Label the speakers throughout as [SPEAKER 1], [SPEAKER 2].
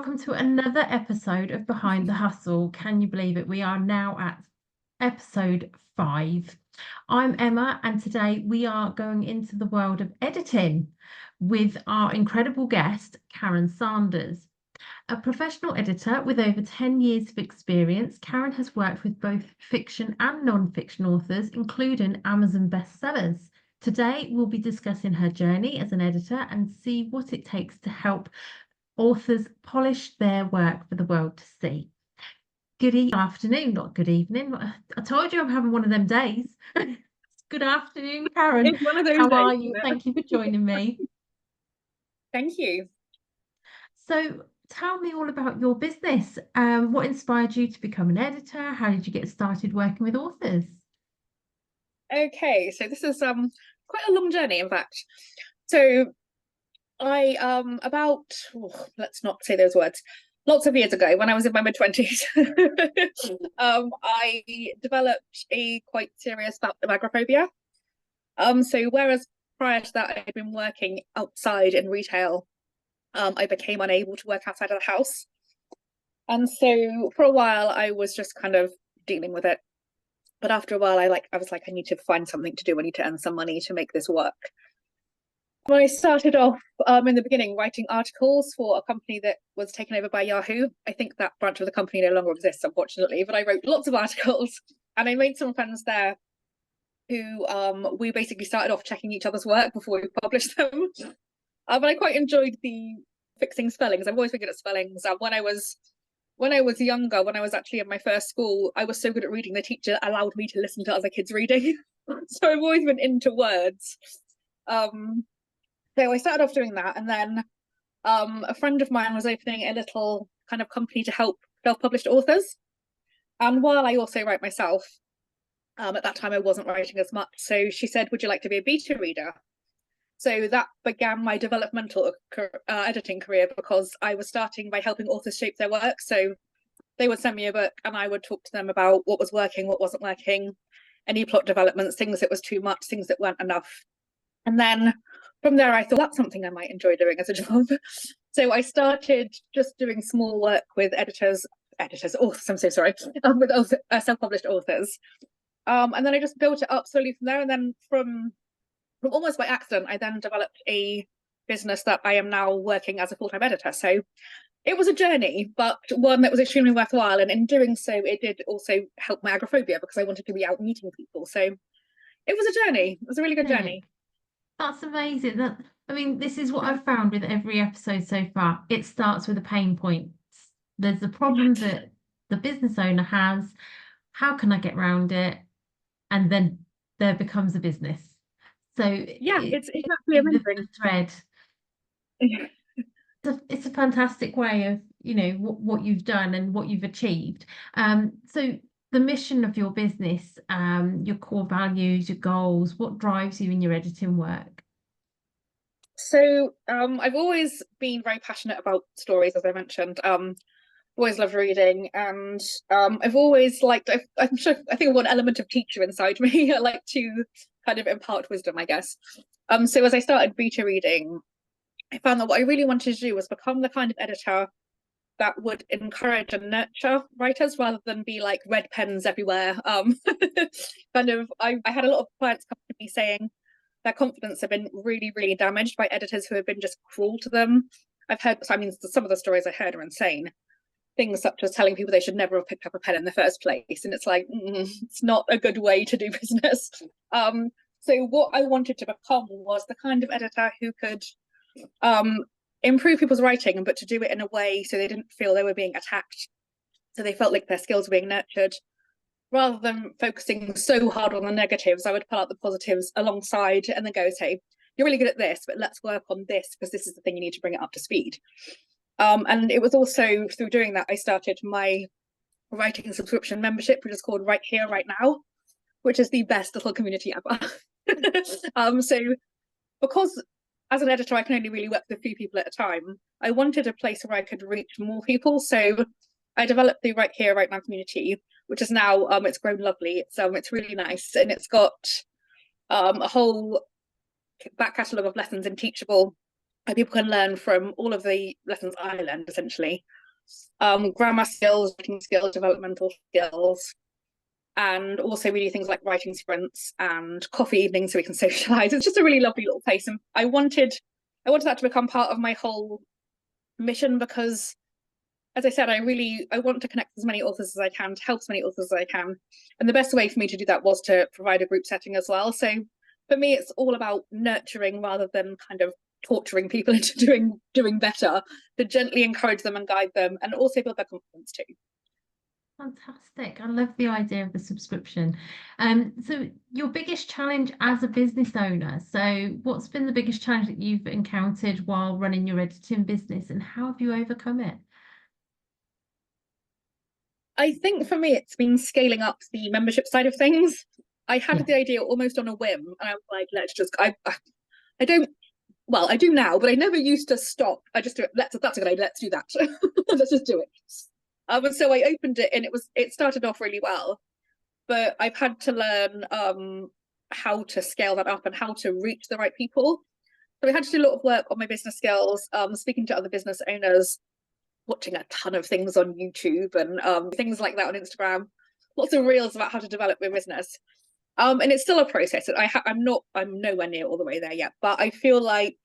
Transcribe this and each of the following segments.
[SPEAKER 1] welcome to another episode of Behind the Hustle. Can you believe it? We are now at episode 5. I'm Emma, and today we are going into the world of editing with our incredible guest, Karen Sanders. A professional editor with over 10 years of experience, Karen has worked with both fiction and non-fiction authors, including Amazon bestsellers. Today, we'll be discussing her journey as an editor and see what it takes to help authors polish their work for the world to see. Good afternoon, not good evening. I told you I'm having one of them days. Good afternoon, Karen.
[SPEAKER 2] It's one of those
[SPEAKER 1] How
[SPEAKER 2] days,
[SPEAKER 1] are you? Thank you for joining me.
[SPEAKER 2] Thank you.
[SPEAKER 1] So tell me all about your business. What inspired you to become an editor? How did you get started working with authors?
[SPEAKER 2] Okay, so this is quite a long journey, in fact. So I let's not say those words. Lots of years ago, when I was in my mid-20s, I developed a quite serious bout of agoraphobia. So whereas prior to that I'd been working outside in retail, I became unable to work outside of the house. And so for a while I was just kind of dealing with it. But after a while I was like, I need to find something to do. I need to earn some money to make this work. When I started off in the beginning writing articles for a company that was taken over by Yahoo. I think that branch of the company no longer exists, unfortunately, but I wrote lots of articles and I made some friends there who we basically started off checking each other's work before we published them. But I quite enjoyed the fixing spellings. I've always been good at spellings. When I was younger, when I was actually in my first school, I was so good at reading, the teacher allowed me to listen to other kids reading. So I've always been into words. So I started off doing that, and then a friend of mine was opening a little kind of company to help self-published authors. And while I also write myself, at that time I wasn't writing as much. So she said, would you like to be a beta reader? So that began my developmental editing career, because I was starting by helping authors shape their work. So they would send me a book and I would talk to them about what was working, what wasn't working, any plot developments, things that was too much, things that weren't enough. And then from there, I thought that's something I might enjoy doing as a job. So I started just doing small work with authors, I'm so sorry, with self-published authors. And then I just built it up slowly from there. And then from almost by accident, I then developed a business that I am now working as a full-time editor. So it was a journey, but one that was extremely worthwhile. And in doing so, it did also help my agoraphobia, because I wanted to be out meeting people. So it was a journey. It was a really good journey.
[SPEAKER 1] That's amazing. This is what I've found with every episode so far. It starts with a pain point. There's a problem that the business owner has. How can I get around it? And then there becomes a business. So
[SPEAKER 2] yeah, it's exactly amazing.
[SPEAKER 1] The thread. It's a fantastic way of, what you've done and what you've achieved. So the mission of your business, your core values, your goals, what drives you in your editing work?
[SPEAKER 2] So I've always been very passionate about stories, as I mentioned. Always loved reading, and I've always liked, I'm sure, I think I've got an element of teacher inside me. I like to kind of impart wisdom, I guess. So as I started beta reading, I found that what I really wanted to do was become the kind of editor that would encourage and nurture writers, rather than be like red pens everywhere. Kind of, I had a lot of clients come to me saying their confidence had been really, really damaged by editors who have been just cruel to them. Some of the stories I heard are insane. Things such as telling people they should never have picked up a pen in the first place. And it's like, it's not a good way to do business. So what I wanted to become was the kind of editor who could improve people's writing, but to do it in a way so they didn't feel they were being attacked. So they felt like their skills were being nurtured. Rather than focusing so hard on the negatives, I would pull out the positives alongside and then go, say, you're really good at this, but let's work on this, because this is the thing you need to bring it up to speed. And it was also through doing that I started my writing subscription membership, which is called Write Here, Write Now, which is the best little community ever. So because as an editor I can only really work with a few people at a time, I wanted a place where I could reach more people. So I developed the Write Here, Write Now community, which is now it's grown lovely. It's really nice, and it's got a whole back catalogue of lessons in Teachable, People can learn from all of the lessons I learned, essentially. Grammar skills, writing skills, developmental skills, and also we do things like writing sprints and coffee evenings so we can socialize. It's just a really lovely little place, and I wanted that to become part of my whole mission because, as I said, I want to connect with as many authors as I can, to help as many authors as I can, and the best way for me to do that was to provide a group setting as well. So for me, it's all about nurturing rather than kind of torturing people into doing better, to gently encourage them and guide them, and also build their confidence too.
[SPEAKER 1] Fantastic. I love the idea of the subscription. So your biggest challenge as a business owner. So what's been the biggest challenge that you've encountered while running your editing business, and how have you overcome it?
[SPEAKER 2] I think for me, it's been scaling up the membership side of things. I had
[SPEAKER 1] Yeah.
[SPEAKER 2] the idea almost on a whim, and I was like, let's just, I don't, well, I do now, but I never used to stop. I just do it. That's a good idea. Let's do that. Let's just do it. And so I opened it, and it started off really well, but I've had to learn how to scale that up and how to reach the right people. So I had to do a lot of work on my business skills, speaking to other business owners, watching a ton of things on YouTube and things like that on Instagram, lots of reels about how to develop your business. And it's still a process. I'm nowhere near all the way there yet, but I feel like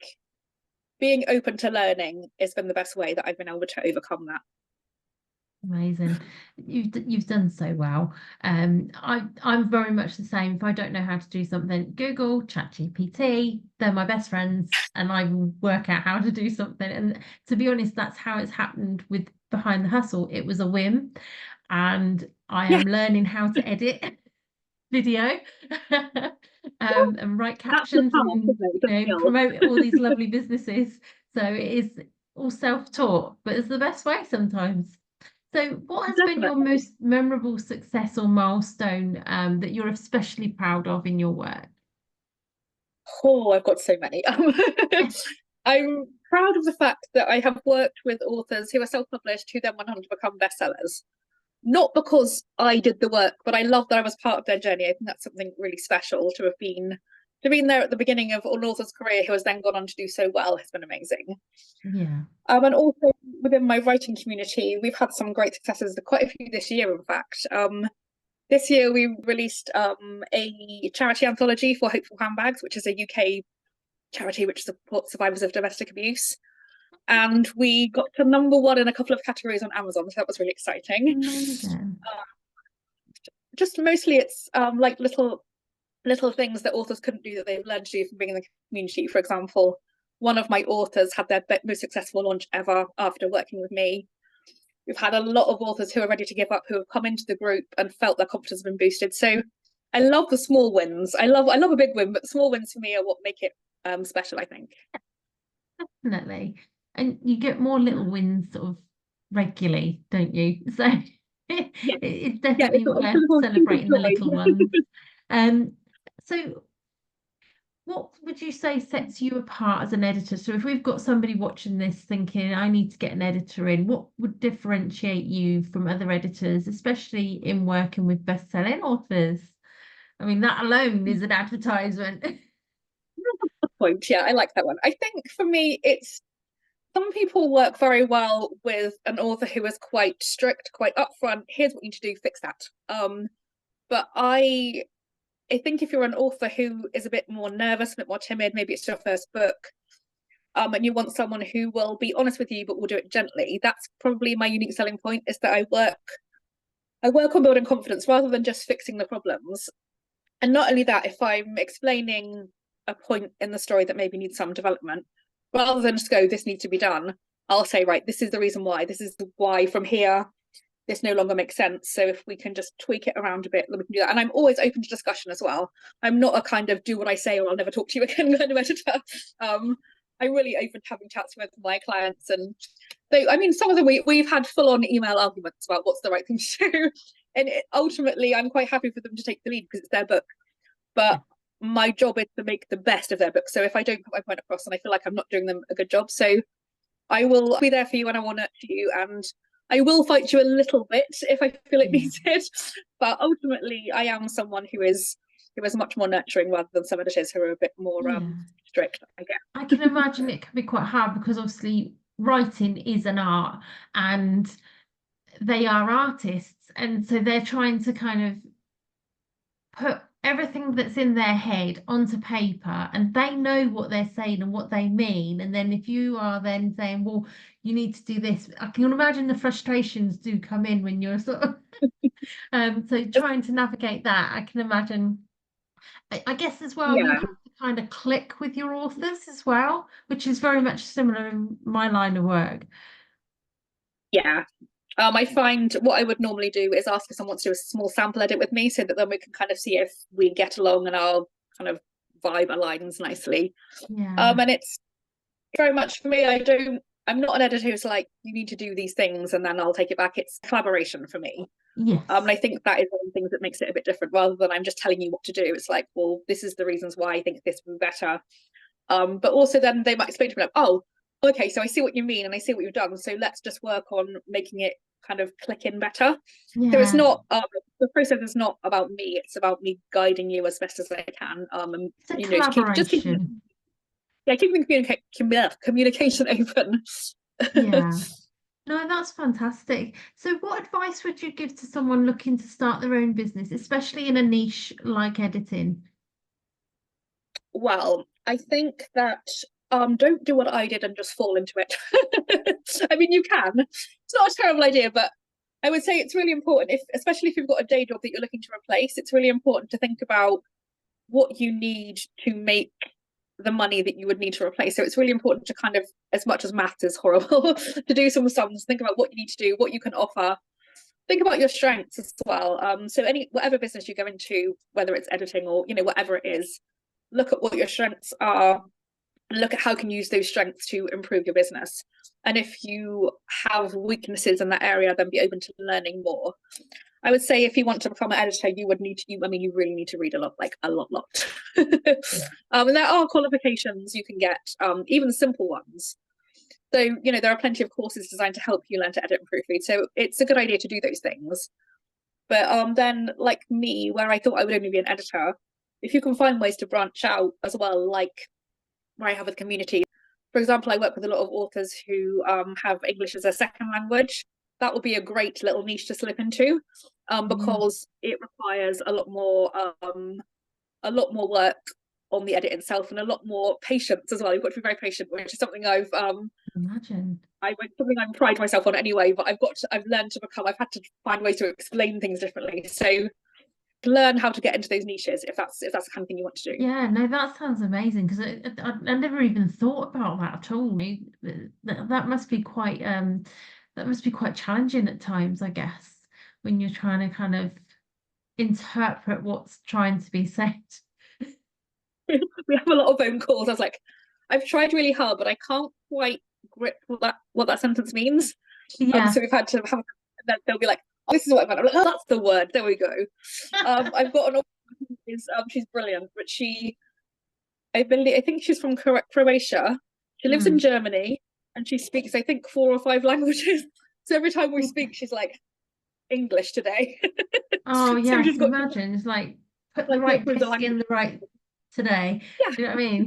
[SPEAKER 2] being open to learning has been the best way that I've been able to overcome that.
[SPEAKER 1] Amazing. You've done so well. I'm very much the same. If I don't know how to do something, Google, ChatGPT, they're my best friends, and I will work out how to do something. And to be honest, that's how it's happened with Behind the Hustle. It was a whim, and I am learning how to edit video and write captions and promote all these lovely businesses. So it is all self-taught, but it's the best way sometimes. So what has been your most memorable success or milestone that you're especially proud of in your work?
[SPEAKER 2] Oh, I've got so many. I'm proud of the fact that I have worked with authors who are self-published who then went on to become bestsellers. Not because I did the work, but I love that I was part of their journey. I think that's something really special to have been there at the beginning of an author's career who has then gone on to do so well has been amazing.
[SPEAKER 1] Yeah.
[SPEAKER 2] And also within my writing community, we've had some great successes, quite a few this year, in fact. This year we released a charity anthology for Hopeful Handbags, which is a UK charity which supports survivors of domestic abuse. And we got to #1 in a couple of categories on Amazon, so that was really exciting.
[SPEAKER 1] Amazing.
[SPEAKER 2] Just mostly it's like little things that authors couldn't do that they've learned to do from being in the community. For example, one of my authors had their most successful launch ever after working with me. We've had a lot of authors who are ready to give up, who have come into the group and felt their confidence has been boosted. So I love the small wins. I love a big win, but the small wins for me are what make it special, I think.
[SPEAKER 1] Definitely. And you get more little wins sort of regularly, don't you? So it's definitely worth celebrating the little ones. So what would you say sets you apart as an editor? So if we've got somebody watching this thinking, I need to get an editor in, what would differentiate you from other editors, especially in working with best-selling authors? I mean, that alone is an advertisement.
[SPEAKER 2] Point. Yeah, I like that one. I think for me, it's some people work very well with an author who is quite strict, quite upfront. Here's what you need to do, fix that. But I think if you're an author who is a bit more nervous, a bit more timid, maybe it's your first book, and you want someone who will be honest with you but will do it gently, that's probably my unique selling point, is that I work on building confidence rather than just fixing the problems. And not only that, if I'm explaining a point in the story that maybe needs some development, rather than just go, this needs to be done, I'll say, right, this is the reason why, this is the why from here, this no longer makes sense. So if we can just tweak it around a bit, then we can do that. And I'm always open to discussion as well. I'm not a kind of do what I say or I'll never talk to you again kind of editor. I'm really open to having chats with my clients. And so, I mean, some of them we've had full-on email arguments about what's the right thing to do. And ultimately, I'm quite happy for them to take the lead because it's their book. But my job is to make the best of their book. So if I don't put my point across and I feel like I'm not doing them a good job, so I will be there for you and I will nurture you, and I will fight you a little bit if I feel it needed. But ultimately, I am someone who is it was much more nurturing rather than some editors who are a bit more
[SPEAKER 1] Yeah.
[SPEAKER 2] strict, I guess.
[SPEAKER 1] I can imagine it can be quite hard because obviously writing is an art and they are artists, and so they're trying to kind of put everything that's in their head onto paper, and they know what they're saying and what they mean. And then if you are then saying, well, you need to do this, I can imagine the frustrations do come in when you're sort of so trying to navigate that, I can imagine. I guess as well, you have
[SPEAKER 2] Yeah,
[SPEAKER 1] to kind of click with your authors as well, which is very much similar in my line of work.
[SPEAKER 2] yeah. I find what I would normally do is ask if someone wants to do a small sample edit with me so that then we can kind of see if we get along and our kind of vibe aligns nicely.
[SPEAKER 1] Yeah.
[SPEAKER 2] And it's very much for me, I'm not an editor who's like, you need to do these things and then I'll take it back. It's collaboration for me.
[SPEAKER 1] Yes.
[SPEAKER 2] And I think that is one of the things that makes it a bit different rather than I'm just telling you what to do. It's like, well, this is the reasons why I think this would be better. But also then they might explain to me like, oh, okay, so I see what you mean and I see what you've done. So let's just work on making it kind of click in better. So it's
[SPEAKER 1] Yeah.
[SPEAKER 2] not the process is not about me, it's about me guiding you as best as I can. And
[SPEAKER 1] It's a
[SPEAKER 2] you know,
[SPEAKER 1] collaboration.
[SPEAKER 2] keeping communication open.
[SPEAKER 1] Yeah. No, that's fantastic. So what advice would you give to someone looking to start their own business, especially in a niche like editing?
[SPEAKER 2] Well, I think that don't do what I did and just fall into it. I mean, you can. It's not a terrible idea, but I would say it's really important, if especially if you've got a day job that you're looking to replace, it's really important to think about what you need to make the money that you would need to replace. So it's really important to kind of, as much as maths is horrible, to do some sums, think about what you need to do, what you can offer. Think about your strengths as well. So whatever business you go into, whether it's editing or whatever it is, look at what your strengths are and look at how you can use those strengths to improve your business. And if you have weaknesses in that area, then be open to learning more. I would say if you want to become an editor, you would need to, you really need to read a lot, like a lot. And there are qualifications you can get, even simple ones. So, there are plenty of courses designed to help you learn to edit and proofread. So it's a good idea to do those things. But then, like me, where I thought I would only be an editor, if you can find ways to branch out as well, like where I have a community. For example, I work with a lot of authors who have English as a second language. That will be a great little niche to slip into, because it requires a lot more work on the edit itself and a lot more patience as well. You've got to be very patient, which is something
[SPEAKER 1] Imagine.
[SPEAKER 2] something I pride myself on anyway. But I've learned to become. I've had to find ways to explain things differently. So learn how to get into those niches if that's the kind of thing you want to do.
[SPEAKER 1] Yeah, no, that sounds amazing because I never even thought about that at all. That must be quite challenging at times, I guess, when you're trying to kind of interpret what's trying to be said.
[SPEAKER 2] We have a lot of phone calls. I was like, I've tried really hard, but I can't quite grip what that sentence means.
[SPEAKER 1] Yeah.
[SPEAKER 2] So we've had to have. They'll be like, "Oh, this is what I meant." I'm like, "Oh, that's the word." There we go. I've got an author who is she's brilliant, but I think she's from Croatia. She lives in Germany and she speaks, I think, 4 or 5 languages. So every time we speak, she's like, English today.
[SPEAKER 1] Oh yeah,
[SPEAKER 2] So
[SPEAKER 1] I
[SPEAKER 2] she's
[SPEAKER 1] can
[SPEAKER 2] got
[SPEAKER 1] imagine. It's like put the
[SPEAKER 2] like
[SPEAKER 1] right
[SPEAKER 2] with the
[SPEAKER 1] disc in
[SPEAKER 2] language.
[SPEAKER 1] the right today.
[SPEAKER 2] Yeah,
[SPEAKER 1] Do you know what I mean?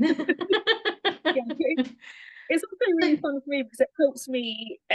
[SPEAKER 2] yeah. It's also really fun for me because it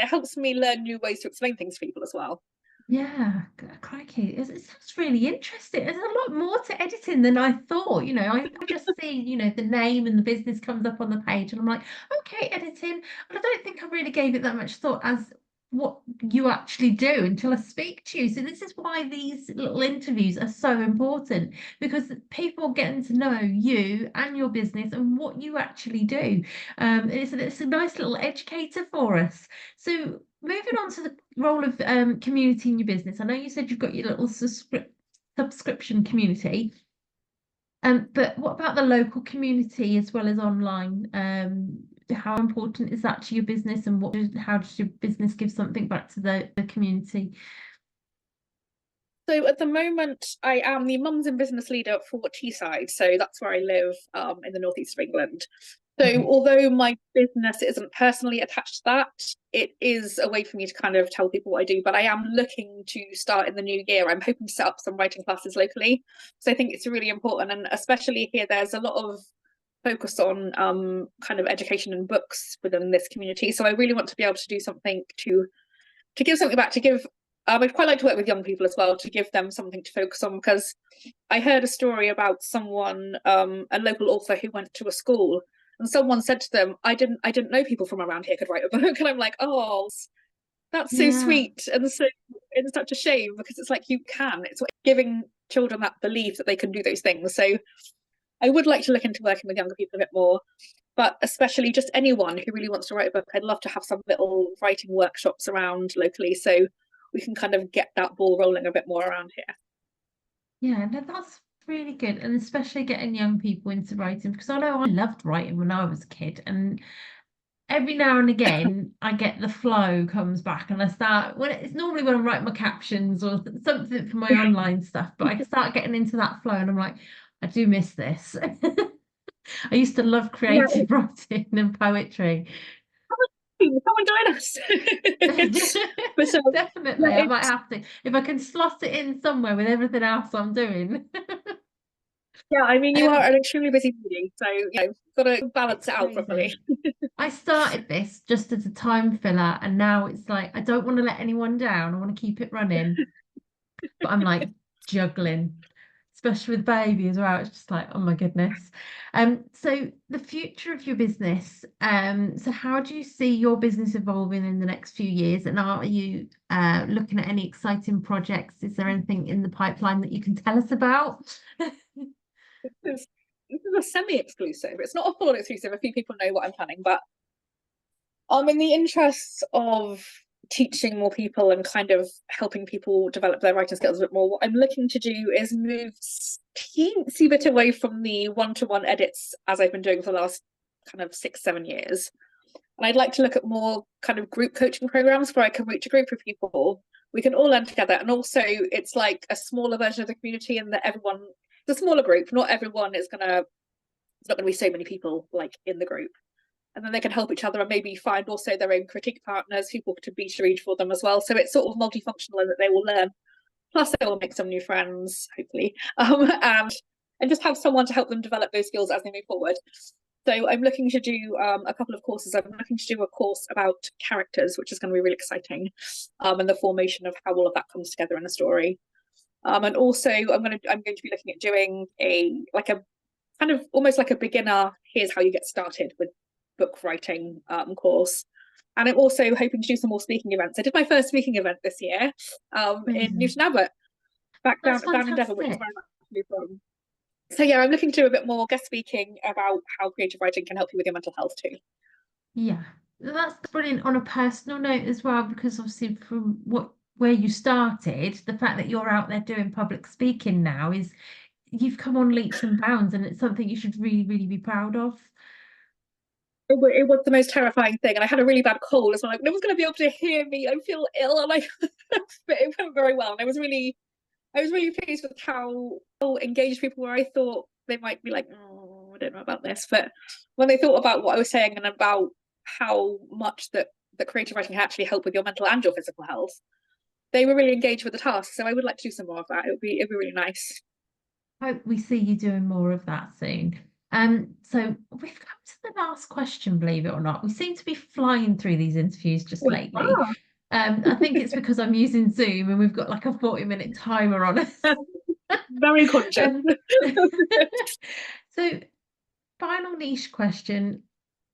[SPEAKER 2] helps me learn new ways to explain things to people as well.
[SPEAKER 1] Yeah, crikey. It sounds really interesting. There's a lot more to editing than I thought. I just see, the name and the business comes up on the page, and I'm like, okay, editing. But I don't think I really gave it that much thought as what you actually do until I speak to you. So this is why these little interviews are so important, because people getting to know you and your business and what you actually do. It's a nice little educator for us. So moving on to the role of community in your business. I know you said you've got your little subscription community. But what about the local community as well as online? How important is that to your business, and how does your business give something back to the community?
[SPEAKER 2] So at the moment, I am the mums and business leader for Teesside. So that's where I live, in the northeast of England. So
[SPEAKER 1] Right.
[SPEAKER 2] although my business isn't personally attached to that, it is a way for me to kind of tell people what I do. But I am looking to start in the new year. I'm hoping to set up some writing classes locally. So I think it's really important. And especially here, there's a lot of focus on kind of education and books within this community. So I really want to be able to do something to give something back, to give I'd quite like to work with young people as well, to give them something to focus on, because I heard a story about someone, a local author who went to a school, and someone said to them, I didn't know people from around here could write a book. And I'm like, oh, that's so
[SPEAKER 1] Yeah.
[SPEAKER 2] sweet. And so it's such a shame, because it's like, you can. It's like giving children that belief that they can do those things. So I would like to look into working with younger people a bit more, but especially just anyone who really wants to write a book. I'd love to have some little writing workshops around locally, so we can kind of get that ball rolling a bit more around here.
[SPEAKER 1] Yeah, no, that's really good. And especially getting young people into writing, because I know I loved writing when I was a kid. And every now and again, I get the flow comes back and I start, when it's normally when I'm writing my captions or something for my online stuff, but I start getting into that flow and I'm like, I do miss this. I used to love
[SPEAKER 2] Yeah,
[SPEAKER 1] creative writing and poetry.
[SPEAKER 2] come and join us. But
[SPEAKER 1] Definitely,
[SPEAKER 2] yeah,
[SPEAKER 1] I might
[SPEAKER 2] it's
[SPEAKER 1] have to if I can slot it in somewhere with everything else I'm doing.
[SPEAKER 2] yeah. I mean, you are
[SPEAKER 1] Um,
[SPEAKER 2] an extremely busy lady, so got to balance
[SPEAKER 1] it's
[SPEAKER 2] it out properly.
[SPEAKER 1] crazy. I started this just as a time filler, and now it's like I don't want to let anyone down. I want to keep it running, but I'm like juggling, especially with baby as well. It's just like, oh my goodness. So the future of your business, so how do you see your business evolving in the next few years? And are you looking at any exciting projects? Is there anything in the pipeline that you can tell us about?
[SPEAKER 2] This is a semi-exclusive. It's not a full exclusive. A few people know what I'm planning, but in the interests of teaching more people and kind of helping people develop their writing skills a bit more, what I'm looking to do is move teensy bit away from the one-to-one edits as I've been doing for the last kind of 6, 7 years. And I'd like to look at more kind of group coaching programs where I can reach a group of people. We can all learn together. And also it's like a smaller version of the community, and that everyone, it's a smaller group. Not everyone is gonna, it's not gonna be so many people like in the group. And then they can help each other and maybe find also their own critique partners who want to beta read for them as well. So it's sort of multifunctional in that they will learn. Plus they will make some new friends, hopefully. And just have someone to help them develop those skills as they move forward. So I'm looking to do a couple of courses. I'm looking to do a course about characters, which is going to be really exciting, and the formation of how all of that comes together in a story. And also I'm going to be looking at doing a kind of almost like a beginner, here's how you get started with book writing course. And I'm also hoping to do some more speaking events. I did my first speaking event this year in
[SPEAKER 1] Amazing.
[SPEAKER 2] Newton Abbot, back
[SPEAKER 1] That's
[SPEAKER 2] down in Devon, which is
[SPEAKER 1] fantastic.
[SPEAKER 2] where I'm actually from. So yeah, I'm looking to do a bit more guest speaking about how creative writing can help you with your mental health too.
[SPEAKER 1] Yeah, that's brilliant on a personal note as well, because obviously from where you started, the fact that you're out there doing public speaking now is you've come on leaps and bounds, and it's something you should really, really be proud of.
[SPEAKER 2] It was the most terrifying thing, and I had a really bad cold as well. Like, no one's going to be able to hear me. I feel ill, and but it went very well. And I was really pleased with how engaged people were. I thought they might be like, oh, I don't know about this, but when they thought about what I was saying and about how much that creative writing can actually help with your mental and your physical health, they were really engaged with the task. So I would like to do some more of that. It'd be really nice.
[SPEAKER 1] Hope we see you doing more of that soon. So we've come to the last question, believe it or not. We seem to be flying through these interviews just lately.
[SPEAKER 2] Wow.
[SPEAKER 1] I think it's because I'm using Zoom and we've got like a 40-minute timer on us.
[SPEAKER 2] Very conscious.
[SPEAKER 1] Um, so, final niche question.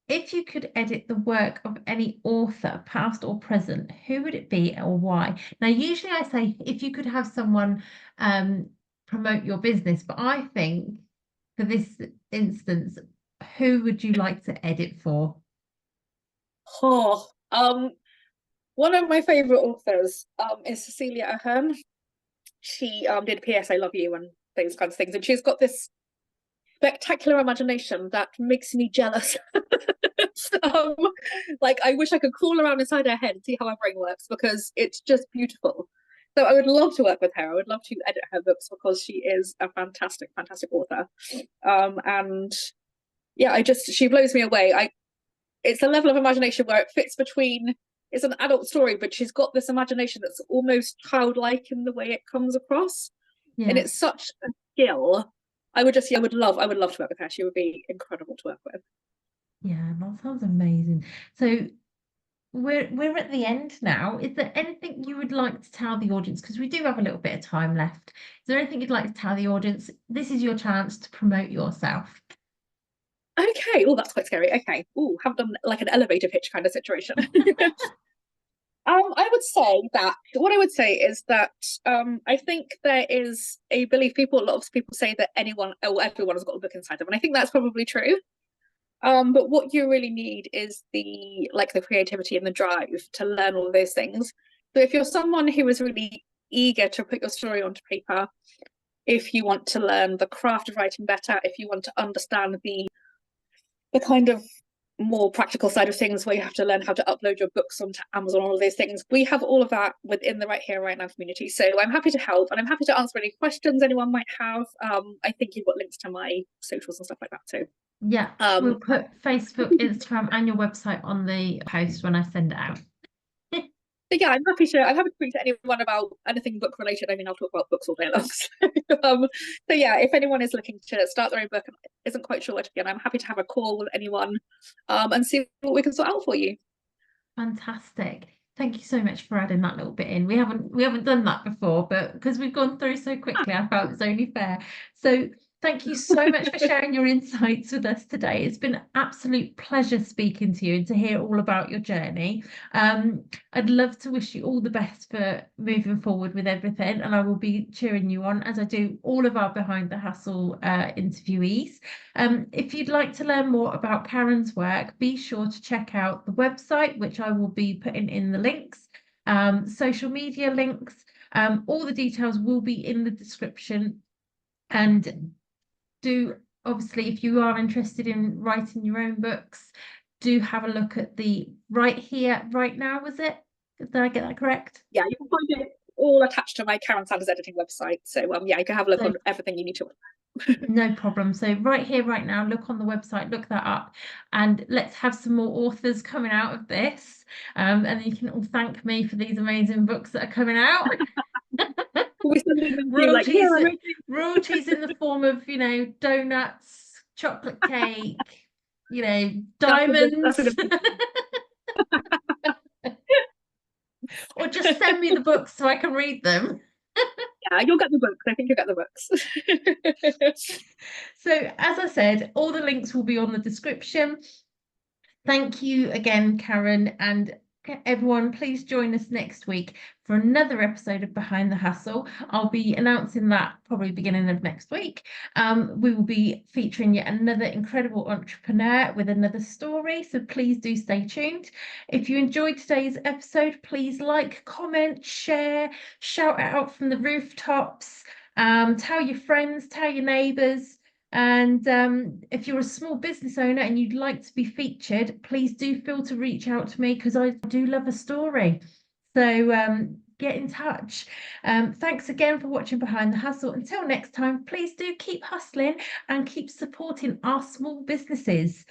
[SPEAKER 1] If you could edit the work of any author, past or present, who would it be or why? Now, usually I say if you could have someone promote your business, but I think for this instance, who would you like to edit for?
[SPEAKER 2] Oh, one of my favorite authors is Cecilia Ahern. She did P.S. I Love You and those kinds of things, and she's got this spectacular imagination that makes me jealous. um, like I wish I could crawl around inside her head and see how her brain works, because it's just beautiful. So I would love to work with her. I would love to edit her books because she is a fantastic, fantastic author. And yeah, she blows me away. It's a level of imagination where it fits between, it's an adult story, but she's got this imagination that's almost childlike in the way it comes across. And
[SPEAKER 1] Yeah.
[SPEAKER 2] it's such a skill. I would love to work with her. She would be incredible to work with.
[SPEAKER 1] Yeah, that sounds amazing. So we're at the end now. Is there anything you would like to tell the audience? Because we do have a little bit of time left. Is there anything you'd like to tell the audience? This is your chance to promote yourself.
[SPEAKER 2] Okay. Oh, that's quite scary. Okay. Oh, have done like an elevator pitch kind of situation. I would say that what I would say is that I think there is a belief, a lot of people say that anyone or everyone has got a book inside them, and I think that's probably true. But what you really need is the creativity and the drive to learn all of those things. So if you're someone who is really eager to put your story onto paper, if you want to learn the craft of writing better, if you want to understand the kind of more practical side of things where you have to learn how to upload your books onto Amazon, all of those things, we have all of that within the Right Here, Right Now community. So I'm happy to help, and I'm happy to answer any questions anyone might have. I think you've got links to my socials and stuff like that too.
[SPEAKER 1] Yeah, we'll put Facebook, Instagram, and your website on the post when I send it out.
[SPEAKER 2] So yeah, I'm happy to speak to anyone about anything book related. I mean, I'll talk about books all day long. So yeah, if anyone is looking to start their own book and isn't quite sure where to begin, I'm happy to have a call with anyone and see what we can sort out for you.
[SPEAKER 1] Fantastic. Thank you so much for adding that little bit in. We haven't done that before, but because we've gone through so quickly, I felt it's only fair. So thank you so much for sharing your insights with us today. It's been an absolute pleasure speaking to you and to hear all about your journey. I'd love to wish you all the best for moving forward with everything, and I will be cheering you on as I do all of our Behind the Hustle interviewees. If you'd like to learn more about Karen's work, be sure to check out the website, which I will be putting in the links, social media links. All the details will be in the description. And obviously, if you are interested in writing your own books, do have a look at the Right Here, Right Now, was it? Did I get that correct?
[SPEAKER 2] Yeah, you can find it all attached to my Karen Sanders editing website. So yeah, you can have a look on everything you need to.
[SPEAKER 1] No problem. So Right Here, Right Now, look on the website, look that up, and let's have some more authors coming out of this. And you can all thank me for these amazing books that are coming out. Royalties in the form of, donuts, chocolate cake, diamonds. Or just send me the books so I can read them.
[SPEAKER 2] Yeah, you'll get the books. I think you'll get the books.
[SPEAKER 1] So, as I said, all the links will be on the description. Thank you again, Karen, and everyone, please join us next week for another episode of Behind the Hustle. I'll be announcing that probably beginning of next week. We will be featuring yet another incredible entrepreneur with another story, so please do stay tuned. If you enjoyed today's episode, please like, comment, share, shout it out from the rooftops, tell your friends, tell your neighbours. And if you're a small business owner and you'd like to be featured, please do feel to reach out to me because I do love a story. So get in touch. Thanks again for watching Behind the Hustle. Until next time, please do keep hustling and keep supporting our small businesses.